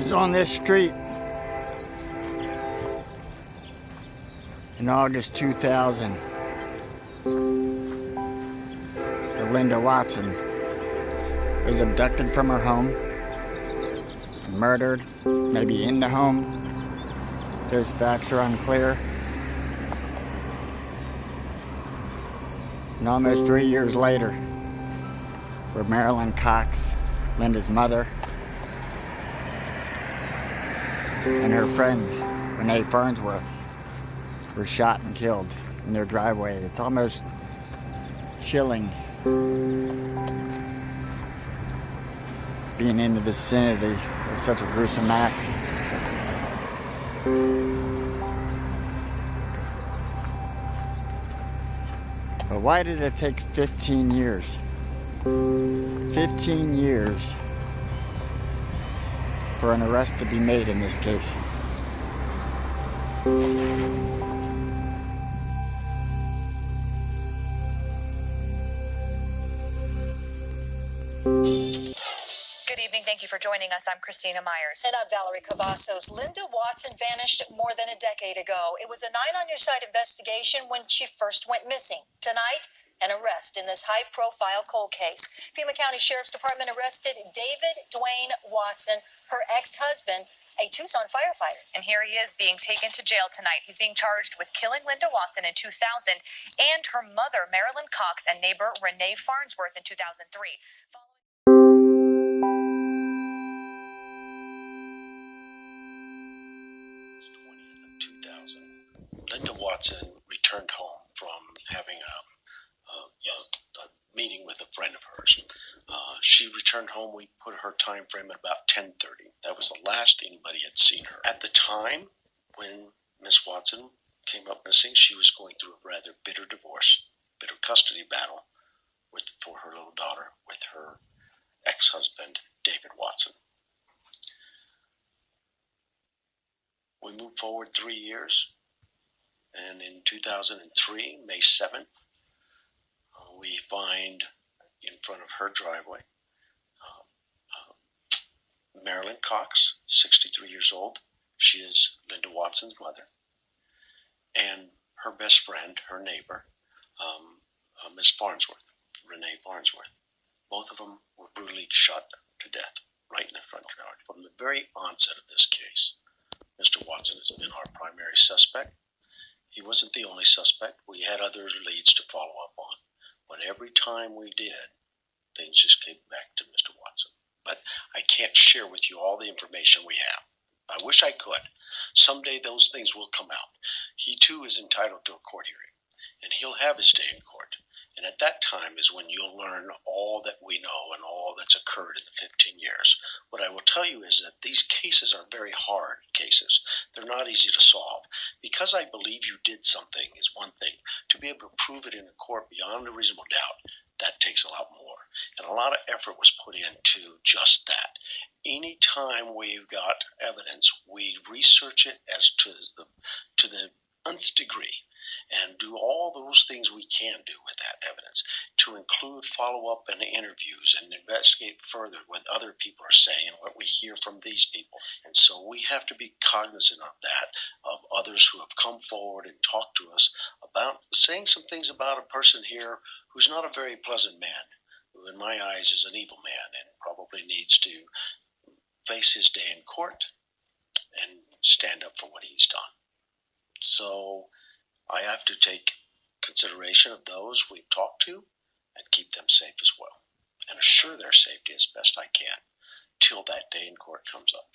was on this street in August 2000. Linda Watson was abducted from her home, murdered, maybe in the home. Those facts are unclear. And almost 3 years later, where Marilyn Cox, Linda's mother, and her friend Renee Farnsworth were shot and killed in their driveway. It's almost chilling being in the vicinity of such a gruesome act. But why did it take 15 years? 15 years for an arrest to be made in this case. Good evening. Thank you for joining us. I'm Christina Myers. And I'm Valerie Cavazos. Linda Watson vanished more than a decade ago. It was a 9-on-your-side investigation when she first went missing. Tonight, an arrest in this high-profile cold case. Pima County Sheriff's Department arrested David Dwayne Watson, her ex-husband, a Tucson firefighter. And here he is being taken to jail tonight. He's being charged with killing Linda Watson in 2000 and her mother, Marilyn Cox, and neighbor Renee Farnsworth in 2003. Linda Watson returned home from having a meeting with a friend of hers. She returned home. We put her time frame at about 10:30. That was the last anybody had seen her. At the time when Miss Watson came up missing, she was going through a rather bitter divorce, bitter custody battle for her little daughter with her ex-husband, David Watson. We moved forward 3 years. And in 2003, May 7th, we find in front of her driveway Marilyn Cox, 63 years old. She is Linda Watson's mother. And her best friend, her neighbor, Miss Farnsworth, Renee Farnsworth. Both of them were brutally shot to death right in the front yard. From the very onset of this case, Mr. Watson has been our primary suspect. He wasn't the only suspect. We had other leads to follow up on. But every time we did, things just came back to Mr. Watson. But I can't share with you all the information we have. I wish I could. Someday those things will come out. He too is entitled to a court hearing, and he'll have his day in court. And at that time is when you'll learn all that we know and all that's occurred in the 15 years. What I will tell you is that these cases are very hard cases. They're not easy to solve. Because I believe you did something is one thing. To be able to prove it in a court beyond a reasonable doubt, that takes a lot more. And a lot of effort was put into just that. Any time we've got evidence, we research it as to the nth degree, and do all those things we can do with that evidence, to include follow-up and interviews and investigate further what other people are saying, what we hear from these people. And so we have to be cognizant of that, of others who have come forward and talked to us about saying some things about a person here who's not a very pleasant man, who in my eyes is an evil man and probably needs to face his day in court and stand up for what he's done. So I have to take consideration of those we've talked to and keep them safe as well, and assure their safety as best I can till that day in court comes up.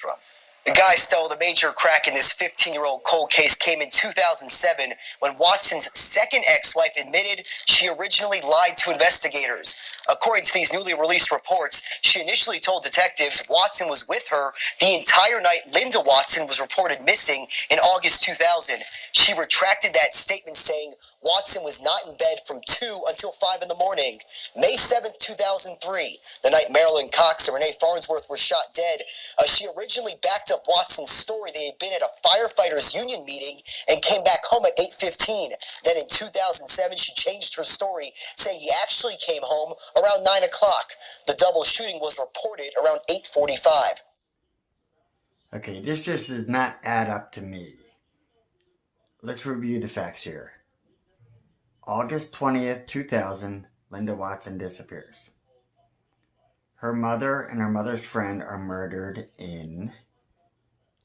The guy still the major crack in this 15-year-old cold case came in 2007 when Watson's second ex-wife admitted she originally lied to investigators. According to these newly released reports, she initially told detectives Watson was with her the entire night Linda Watson was reported missing in August 2000. She retracted that statement, saying Watson was not in bed from 2 until 5 in the morning. May 7th, 2003, the night Marilyn Cox and Renee Farnsworth were shot dead, she originally backed up Watson's story. They had been at a firefighters union meeting and came back home at 8:15. Then in 2007, she changed her story, saying he actually came home around 9 o'clock. The double shooting was reported around 8:45. Okay, this just does not add up to me. Let's review the facts here. August 20th, 2000, Linda Watson disappears. Her mother and her mother's friend are murdered in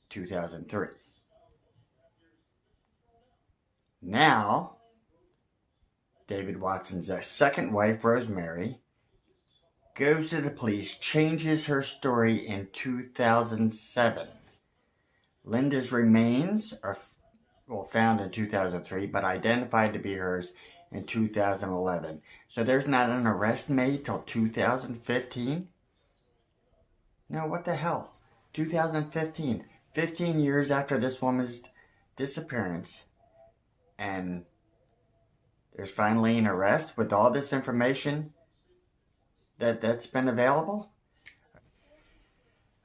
2003. Now, David Watson's second wife, Rosemary, goes to the police, changes her story in 2007. Linda's remains are found in 2003, but identified to be hers in 2011. So there's not an arrest made till 2015? No, what the hell? 2015. 15 years after this woman's disappearance, and there's finally an arrest with all this information that's been available?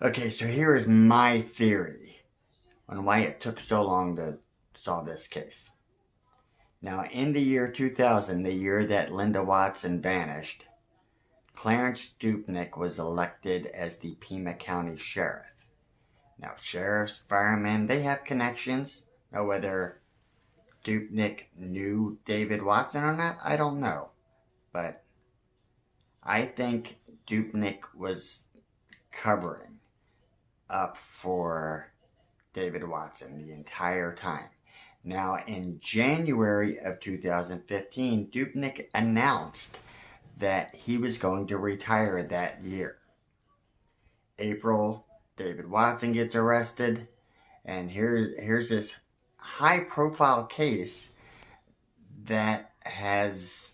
Okay, so here is my theory on why it took so long to solve this case. Now, in the year 2000, the year that Linda Watson vanished, Clarence Dupnick was elected as the Pima County Sheriff. Now, sheriffs, firemen, they have connections. Now, whether Dupnick knew David Watson or not, I don't know. But I think Dupnick was covering up for David Watson the entire time. Now, in January of 2015, Dupnick announced that he was going to retire that year. April, David Watson gets arrested, and here's this high-profile case that has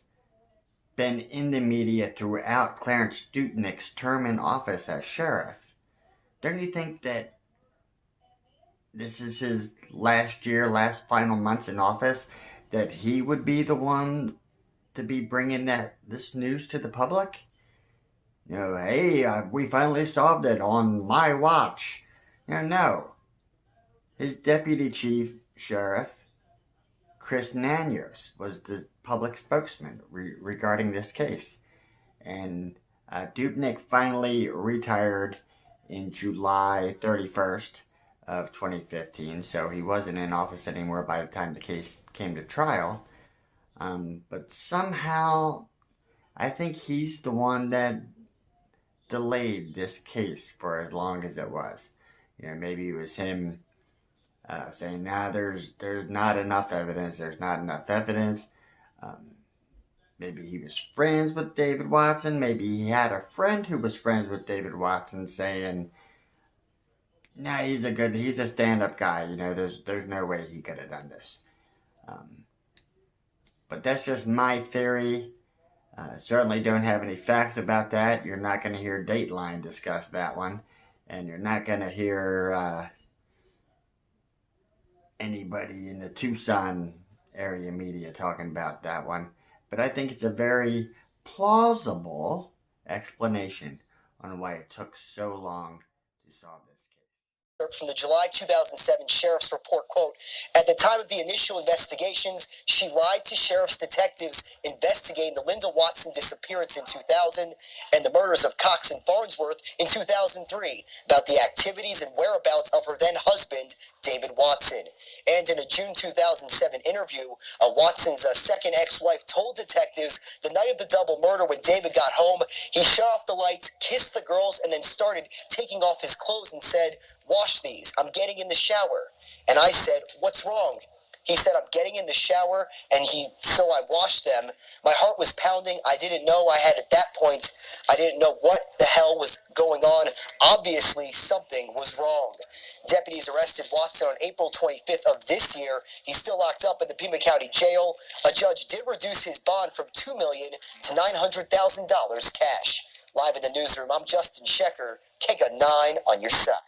been in the media throughout Clarence Dupnick's term in office as sheriff. Don't you think that this is his last final months in office, that he would be the one to be bringing this news to the public? You know, hey, we finally solved it on my watch. No. His deputy chief sheriff, Chris Nanios, was the public spokesman regarding this case. And Dupnick finally retired in July 31st of 2015, so he wasn't in office anymore by the time the case came to trial. But somehow, I think he's the one that delayed this case for as long as it was. You know, maybe it was him saying, nah, there's not enough evidence, maybe he was friends with David Watson, maybe he had a friend who was friends with David Watson saying, nah, he's a stand-up guy, you know, there's no way he could have done this. But that's just my theory. Certainly don't have any facts about that. You're not going to hear Dateline discuss that one. And you're not going to hear anybody in the Tucson area media talking about that one. But I think it's a very plausible explanation on why it took so long to solve this case. From the July 2007 sheriff's report, quote, at the time of the initial investigations, she lied to sheriff's detectives investigating the Linda Watson disappearance in 2000 and the murders of Cox and Farnsworth in 2003 about the activities and whereabouts of her then husband, David Watson. And in a June 2007 interview, Watson's second ex-wife told detectives the night of the double murder when David got home, he shut off the lights, kissed the girls, and then started taking off his clothes and said, wash these, I'm getting in the shower. And I said, what's wrong? He said, I'm getting in the shower, and so I washed them. My heart was pounding. I didn't know at that point, I didn't know what the hell was going on. Obviously, something was wrong. Deputies arrested Watson on April 25th of this year. He's still locked up in the Pima County Jail. A judge did reduce his bond from $2 million to $900,000 cash. Live in the newsroom, I'm Justin Shecker, KGUN 9 on your side.